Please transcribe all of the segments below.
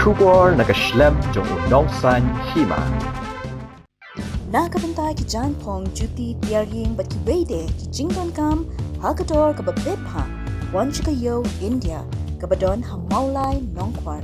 Shubor nakaslem jong unongsan hima. Nakabantay ki John Pong Juti Tiaring bat ki Wade ki Jingdon Kam Hakador kababibha Wan Chikayo India kabadon hamaulay nongkwar.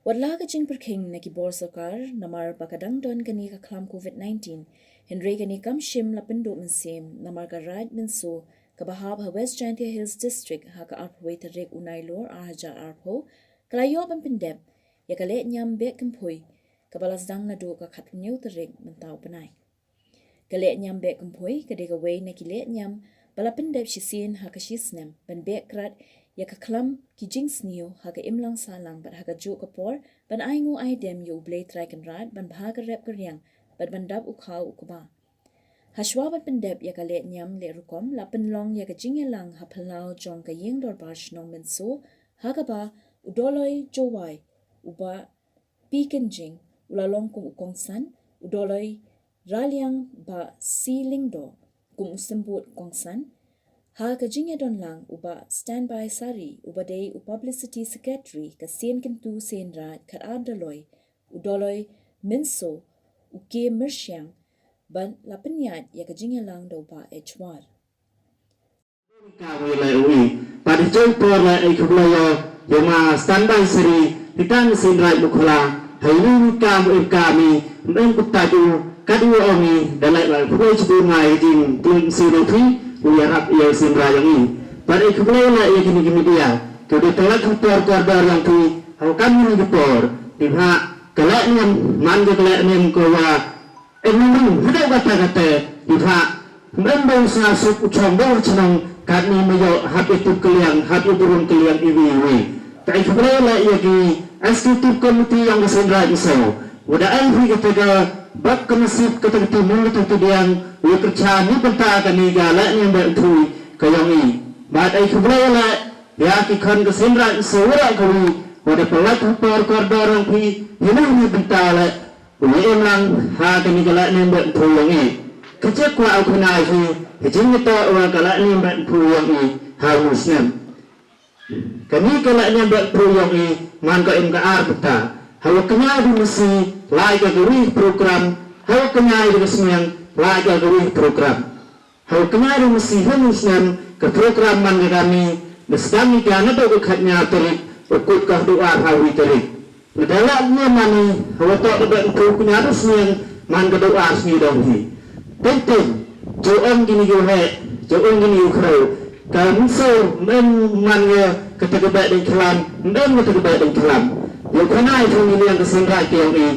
Wadla ka jing perking na kibor sokar namar bakadang don kani ka klam COVID-19 Henry kani kam shim lapendo mensim namar ka rad menso kabahab ha West Giantia Hills District ha ka arpwe tarik unay lor arhaja arpo kalayo ban pendep ya kale nyam be kempoy kabalas dang na do ka khatnyo tarik mentaw panay kale nyam be kempoy kade ka way na kile nyam bala pendep shisin ha ka shisnem ban be krat ya ka klam ki jing snio ha ka imlang salang bat ha ka jo ka por ban ai ngu ai dem yo blade try kan rad ban bha ka rep ka riang bat ban dab u khaw u kuba hashwa ban pendep ya ka le nyam le rukom la pen long ya ka jing lang ha phalao jong ka yeng dor bar shnong men so ha ka ba u doloi jo wai u ba pi ken jing u la long kum u kong san u doloi raliang ba ceiling do kum usembut kong san ha ka jingya don lang uba standby sari uba day u publicity secretary ka sen kentu sen rat ka adaloi u doloi minso u ke mersyang ban lapanyat ya ka jingya lang do ba echwar ka wilai ui pada joi por la ai khulayo yoma standby sari hitan sen rat mukhala hainu ka mu kami men kutadu kadu omi dalai la khulai chu ngai din tin siro thi Uyarap ia simra yang ini. Pada ikutlah ia kini dia. Kalau telah kupor korban yang tu, aku kami ni kupor. Tiba kelak ni manja kelak ni kawa. Memang ada kata-kata. Tiba memang sasuk ucap bercenang. Kami meyo hati tu kalian, hati turun kalian ini. Tapi ikutlah ia kini eksekutif komite yang bersendra isau. Wadah air kata bak kenasib kata-kata mulut tu diang. Ia kerja ni bentang kami galak ni bertui kayang ini. Bad ai kubla ya ki kan kesenra sewara kami pada pelat por korban pi hilang ni bentang la. Uli emang ha kami galak ni bertui yang ini. Kecek wa aku nai hi hijing itu wa galak ni bertui yang ini harusnya. Kami galak ni bertui yang ini man ka MKR beta. Hawa kenya di mesti lai ka guri program hawa kenya di resmian laga guru program. Hal kemarin mesti hanusnya ke program mana kami mesti kami tu kekatnya terik ikut kah doa hawi terik. Dalamnya mana hawa tak ada program harusnya mana doa sini dahulu. Penting joang gini juhe joang gini ukhrau. Kami so mana kata kebaik dan kelam dan kata kebaik dan kelam. Yang kena itu ini yang kesenrai yang ini.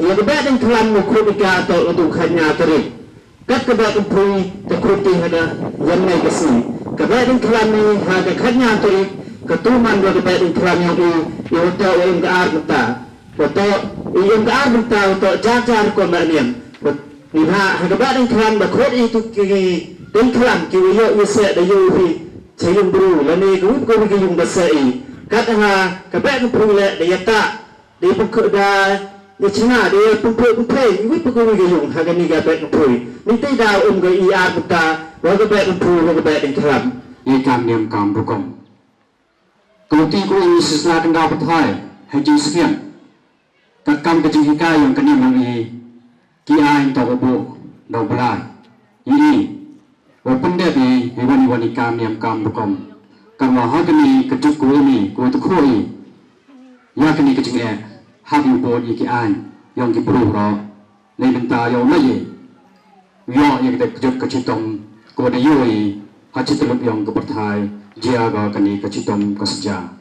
Ia kebaik dan kelam mukhrika atau untuk hanya terik. Kat kebaik dan pui terkuti ada yang naik kesini. Kebaik dan kelam ni ada hanya terik. Ketuman dua kebaik dan kelam yang ini. Ia untuk MKR kita. Untuk MKR kita untuk jajar kombanian. Niha kebaik dan kelam berkut itu kiri dan kelam kiri yuk wisek dah yuhi cayung buru. Lani kau pergi yung besai. Kata ha kebaik dan pui le dia tak dia pukul dah. Di China dia pempuai, ibu pukul gayung, harga ni gabet pempuai. Minta dah ke IR kita, warga gabet pempuai, warga gabet kelam. Ikan niam kam bukom. Kauti ko ini sesuatu yang dapat hai, haji sekian. Kakam kecil hika yang kini mengi, kia yang tak kebu, dah belai. Ini, walaupun dia di iwan ikan niam kam bukom. Karena harga ni kecil ko ini, ko tu koi. Ya kini kecilnya. Hati bod iki an yang kipuru ro le benta yo mai yo yang kita kejut kecitom ko de yoi hacitulup yang keperthai jia ga kani kecitom kasja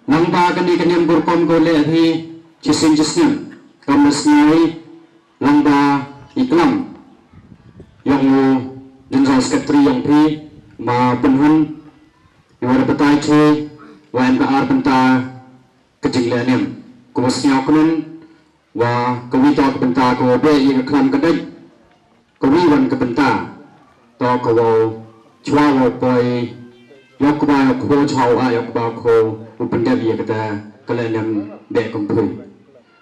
nang ba kani kaniam burkom ko le hi chisin jisnim kamasnai nang ba iklam yang jenjang sekretari yang pi ma penhun yo betai che wan ka ar benta kecing lenim Kumasnya kunun wa kawita kebenta ko be yang kelam kedai kawiwan kebentar to ko chwa wo poi yok ba ko chau a yok ba ko upendep ye kata kalenam be kompui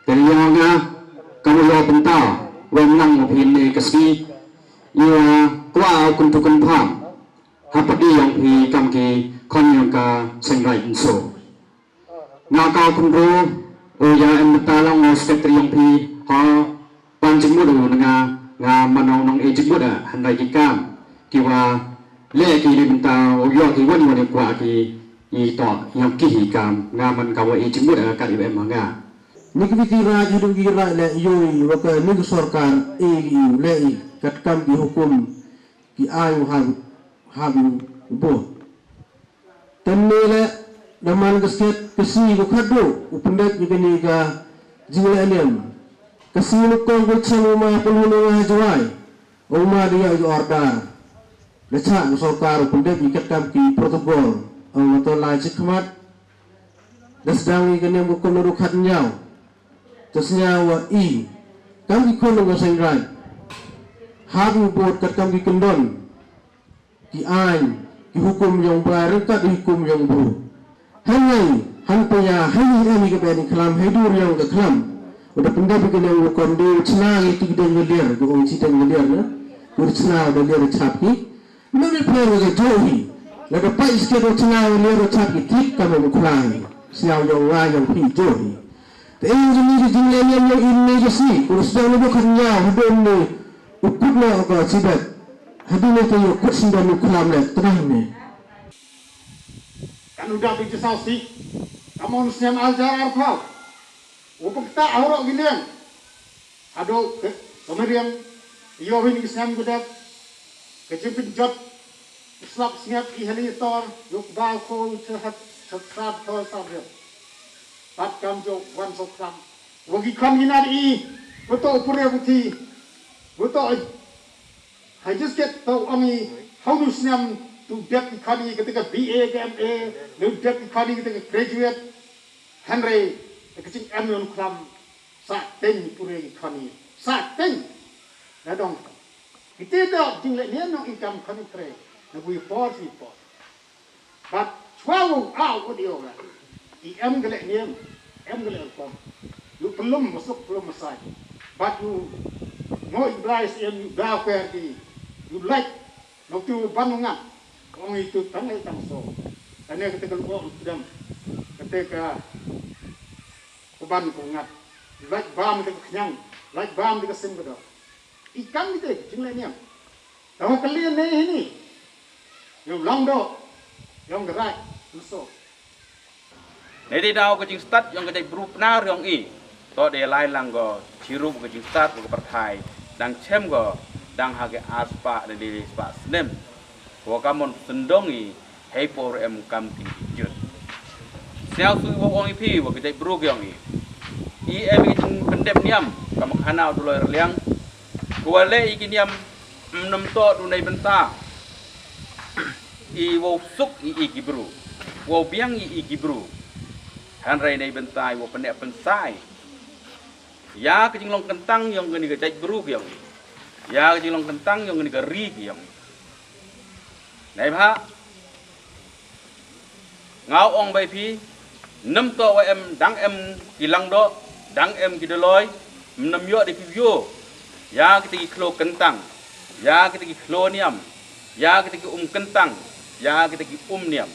teriyanga kamu yo bentar wenang mo pin ni kasi ya kwa kuntukan pham hapadi yang pi kam ki kon yang ka sengrai inso na ka kunru o ya em ta long mo sekretari yang pi ha pan jimmu do nga manong nong e jimmu da handai ki kam ki wa le ki ni benta o yo ki wani wani kwa ki i to yang ki hi kam nga man ka wa e jimmu da ka i em nga Nikbitira hidup kira le yoi waka nig sorkar egi lei katkam ki hukum ki ayu habu bo tennele daman gasket kesi ko khadu upendak ni ga jilaniam kesi ko ko chamu ma pulunu ma jawai o ma dia ju ordar lecha sorkar upendak ki katkam ki protokol o to la jikmat dasdang ni kene ko nuru khat nyau Tesnya wa i kami kono nga sengrai habu bot kat kami kendon ki ain ki hukum yang baru kat hukum yang baru hanai hanpaya hani ami ke bani kalam hidur yang ke kalam udah pendapat ke yang hukum do cina itu kita ngelir go ong cita ngelir na ur cina udah lir chapki nabi pero ke johi laga pais ke do cina lir chapki tik kami bukulai siau yang wa yang pi johi Ini jumlahnya yang ini sih, kalau sudah lebih kerja, hidung ni, ukut lah agak sibat, hidung itu yang ukut sudah nukulam lah, terang ni. Kan udah pergi sasi, kamu harusnya ajar arfau, upuk tak ahorok gilian, aduh, kemudian, iyo ini Islam kudat, kecimpin jod, Islam siap ihalitor, yuk balko, cehat kau sabir. Pat kam jo wan sok kam wagi kam hinari beto pure buti beto I just get to ami how to snam to depth economy ketika BA ke MA no depth economy ketika graduate Henry kecing M klam sa ten pure economy sa ten na dong kita dah jingle ni no income kami kre na we force but 12 out what you are em gelek ni em gelek kom you belum masuk belum masai but you no iblis em you gau pergi you like no tu banungan orang itu tangai tangso tanya ketika lu sedang ketika kuban kungat like bam ketika kenyang like bam ketika sim kedo ikan gitu jumlahnya tahu kalian ini you long do yang gerak so Jadi dah ke jing start yang kedai berup nar yang i, to dia lain lang go cirup ke jing start ke pertai, dang cem go, dang hage aspa dan di spa senem, ko kamon sendongi, hei por em kam tinggi jut. Siapa sui wong i wo kedai berup yang i em jing pendep niam, kamu kanau dulu erliang, kuale i kiniam enam to dunai benta, i wo suk i gibru, wo biang i gibru. Hanrai nei bentai wo pendek pensai ya kecing long kentang yang gini ke cai beruk yang ya kecing long kentang yang gini ke ri yang nei pha ngau ong bai pi nem to wa em dang em kilang do dang em kidoloi nem yo di view ya kita kilo kentang ya kita kilo niam ya kita kentang ya kita niam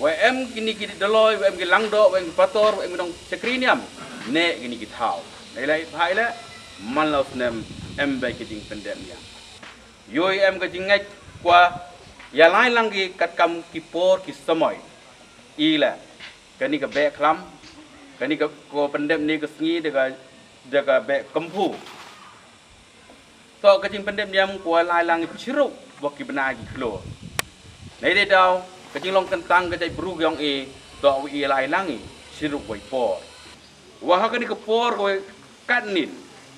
WM kini kini doloi, WM kini langdo, WM kini pator, WM kini cekriniam, ne kini kita tahu. Nilai bahai le, malau senem baik kini pendem ya. Yoi kini kwa, ya lain lagi kat kam kipor kisamoy. Ila, kini ke bek lam, kini ke ko pendem ni kesengi dega bek kempu. So kini pendem yang kwa lain lagi ceruk, baki benar lagi keluar. Nilai dah. Kecing long kentang kecai beruk yang to wi lai langi siruk wai por wah ka ni ke por ko kanin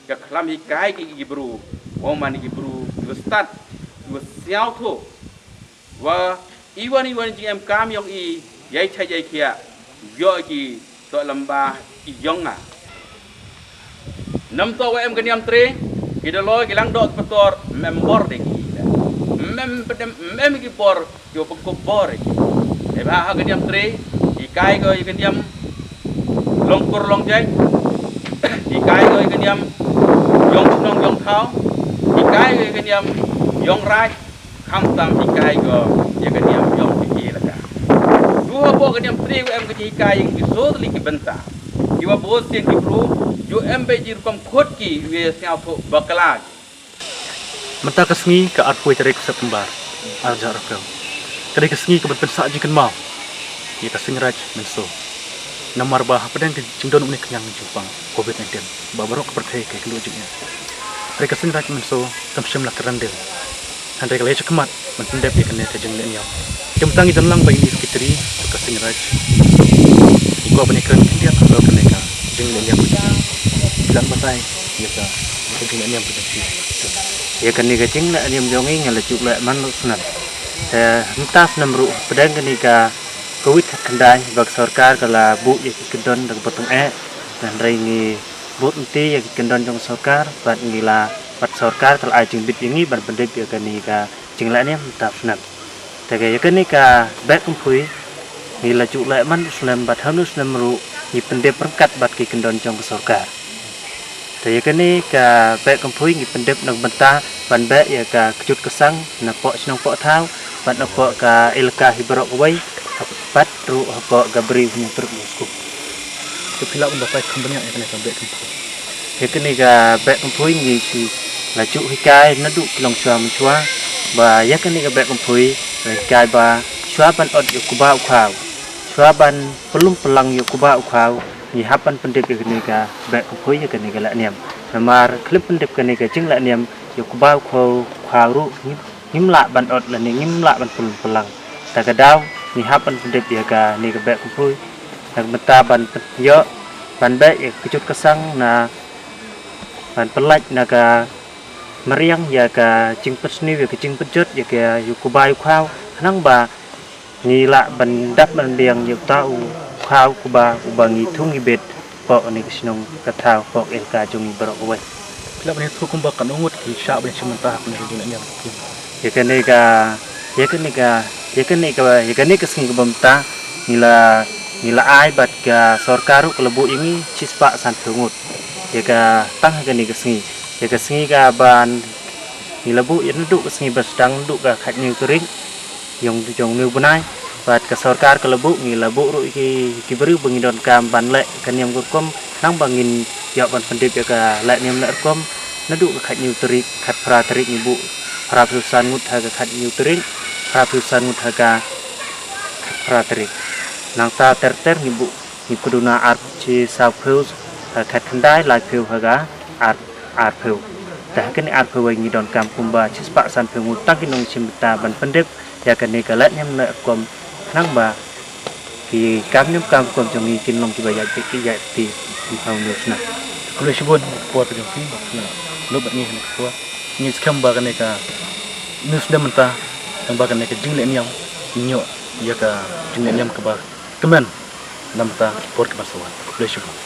ke klam hi kai ki gibru wong mani gibru du start du siao tho wa iwan ji em kam yang yai chai yai kia yo ki to lamba i yong a nam to wa em kaniam tre kita loy gilang dok petor member de ki mem ki por yo pekop bor ki e ba ha gediam tre ikai go gediam longkur long jai ikai go gediam yong nong yong thao ikai go gediam yong raj kham tam ikai go gediam yong ki la ka dua bo gediam tre em ki ikai yang ki so li ki benta iwa bo sen ki pro yo em be jir kom khot ki we sia pho bakala Mentah kesengi ke arpui tarik septembar arjar kau. Kadai kesengi ke berpensak jikan mau. Ia keseng raj menso. Namar bah pedang ke jengdon unik yang Jepang COVID-19. Babarok kepercayai ke keluar jengnya. Kadai keseng raj menso tamsyam lah kerandil. Handai kalai cekemat mentendap ia kena ke jenglen yau. Kementangi jenlang bagi ni sekiteri keseng raj. Ikut penikaran kendiat atau kena ke jenglen yau. Dan batai ia ke jenglen yau berjaya. Ya kani kacing nak niam jongi ngalajuk la man sunat. Entah namru pedang kani ka covid kendai bag sarkar kala bu ya kendon dak potong dan ringi bu enti ya kendon jong sarkar bat ngila bat sarkar kala ai jing bit ini ban pendek ya kani ka jing la niam entah sunat. Taga ya kani ka bak kumpui ngila juk la man sunam bat hanus namru ni pendek perkat bat ki kendon jong sarkar. Tapi kini ka bek kampui ngi pendep nang bentah ban bek ya ka kejut kesang na pok senong pok thau ban na pok ka ilka hibrok wai pat ru pok gabri punya truk musku Tu pilak pun dapat banyak yang kena bek kampui. ya kini ka bek kampui ngi si laju hikai nadu kilong chua menchua ba ya kini ka bek kampui hikai ba chua ban od yu kuba ukhau chua ban pelum pelang yu kuba ukhau ni hapan pendep kini ka bek kampui ya kini ka la niam namar klip pendep kini ka jing la niam yu kuba ukhau khau ngim la ban od la ni ngim la ban pelum pelang ta ka daw ni hapan pendep ya ka ni ka bek kampui nang meta ban yo ban bek ya kejut kesang na ban pelaj na ka meriang ya ka jing pesni ya ka jing pejut ya ka yu kuba ukhau nang ba ni la ban dap ban biang yu tau khau kuba ubangi thungi bet pok ni kisnong kathau pok elka jungi barok we Pilak ni tu kumbak kan ungut ki syak ben sementah pun jenglen yau. ya kene kesing ke bemta nila ai bat ka sarkaru kelebu ini cispa san thungut ya ka tang kene kesingi ya kesingi ka ban nila bu ya nduk kesingi basdang nduk ka khat niu turing yong jong niu bunai bat ka sarkar kelebu nila bu ru ki beru bengidon kam ban lek kan yang kurkom nang bangin ya ban pendip ya ka lek niam lek kom nadu ka khat niu turik khat pra tarik ni bu pra perusahaan mut ha ka khat niu turing pra perusahaan mut ha ka pra tarik nang ta ter ni bu ni kuduna art chi sa pheu khat khandai lai pheu ha ka art pheu ta kan art pheu ni don kam kumba cispa san pheu mut tak kinong chimta ban pendip ya kan ni ka lek niam lek kom nang ba ki kam kom jongi kinong ki bayat ki ya ti hau nusna Kalau sebut kuat tu jengki, na lubat ni hendak kuat. Ni sekarang bagan ni ka nus dah mentah, yang bagan ni ka jenglen yang nyok, ia ka jenglen yang kebak kemen, dah mentah kuat kebasawan. Kalau sebut.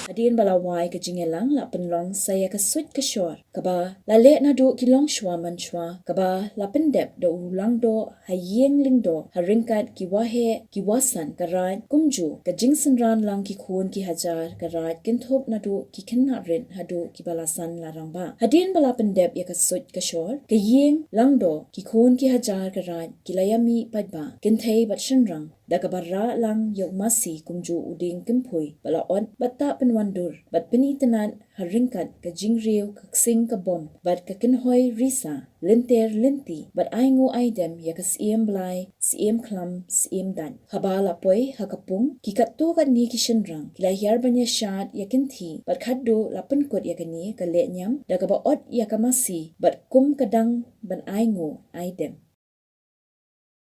Adin balawai ke jingelang la penlong saya ke sut ke syur. Kaba la le na do ki long shwa man shwa. Kaba la pendep do ulang do hayeng ling do haringkat ki wahe ki wasan karat kumju ke jingsen ran lang ki khun ki hajar karat kinthop na do ki khenna rin hadu ki balasan larang ba. Adin bala pendep ya ke sut ke syur. Ke yeng lang do ki khun ki hajar karat ki layami padba. Kinthei bat shenrang. Da kabara lang yok masi kumju uding kempui bala on bata penwandur bat penitenan haringkat ka jingriu ka sing ka bom bat ka kinhoy risa linter linti bat aingo aidem ya ka siem blai siem klam siem dan habala poi hakapung ki katto ka ni ki shenrang la yar banya shat ya kinthi bat khaddo la penkot ya kani ka le nyam da ka ba ot ya ka masi bat kum kadang ban aingo aidem